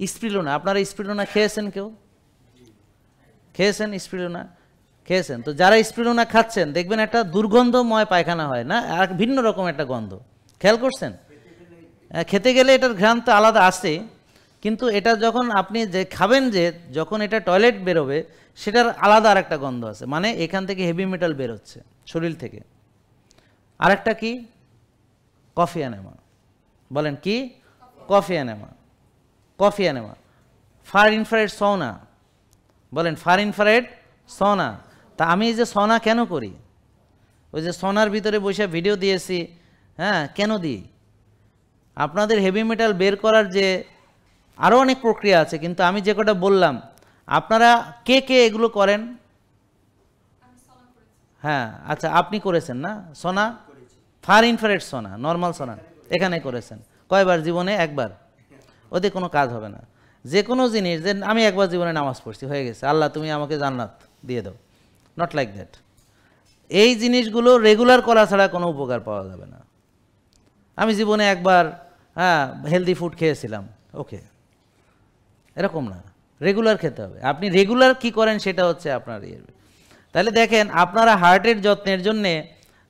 Spirulina, আপনারা spirulina খেয়েছেন? কেউ খেয়েছেন স্পিরুলিনা? খেয়েছেন? তো যারা স্পিরুলিনা খাচ্ছেন দেখবেন একটা দুর্গন্ধময় পায়খানা হয় না, আর ভিন্ন রকম একটা গন্ধ, খেয়াল করছেন? খেতে গেলে এটার ঘ্রাণ তো আলাদা আসে, কিন্তু এটা যখন আপনি যে খাবেন, যে যখন এটা টয়লেট বেরোবে সেটার আলাদা আর একটা গন্ধ আছে, মানে এখান থেকে হেভি মেটাল বেরোচ্ছে শরীর থেকে। আরেকটা কি? Coffee enema. বলেন কি? Coffee enema. Coffee enema. Far infrared sauna. বলেন ফার ইনফ্রারেড সৌনা। তা আমি এই যে সৌনা কেন করি? ওই যে সৌনার ভিতরে বসে ভিডিও দিয়েছি, হ্যাঁ, কেন দিই? আপনাদের হেভি মেটাল বের করার যে আরও অনেক প্রক্রিয়া আছে, কিন্তু আমি যে কটা বললাম, আপনারা কে কে এগুলো করেন? হ্যাঁ, আচ্ছা, আপনি করেছেন না সোনা? ফার ইনফ্রারেড সোনা, নর্মাল সোনা এখানে করেছেন কয়বার জীবনে? একবার। ওতে কোনো কাজ হবে না। যে কোনো জিনিস, যে আমি একবার জীবনে নামাজ পড়ছি, হয়ে গেছে, আল্লাহ তুমি আমাকে জান্নাত দিয়ে দাও, নট লাইক দ্যাট। এই জিনিসগুলো রেগুলার করা ছাড়া কোনো উপকার পাওয়া যাবে না। আমি জীবনে একবার, হ্যাঁ, হেলদি ফুড খেয়েছিলাম, ওকে, এরকম না, রেগুলার খেতে হবে। আপনি রেগুলার কি করেন সেটা হচ্ছে আপনার ইয়ে। তাহলে দেখেন, আপনারা হার্টের যত্নের জন্যে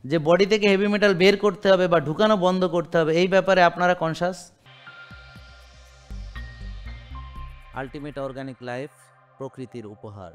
যে বডি থেকে হেভি মেটাল বের করতে হবে বা ঢুকানো বন্ধ করতে হবে, এই ব্যাপারে আপনারা কনসাস? আলটিমেট অর্গানিক লাইফ, প্রকৃতির উপহার।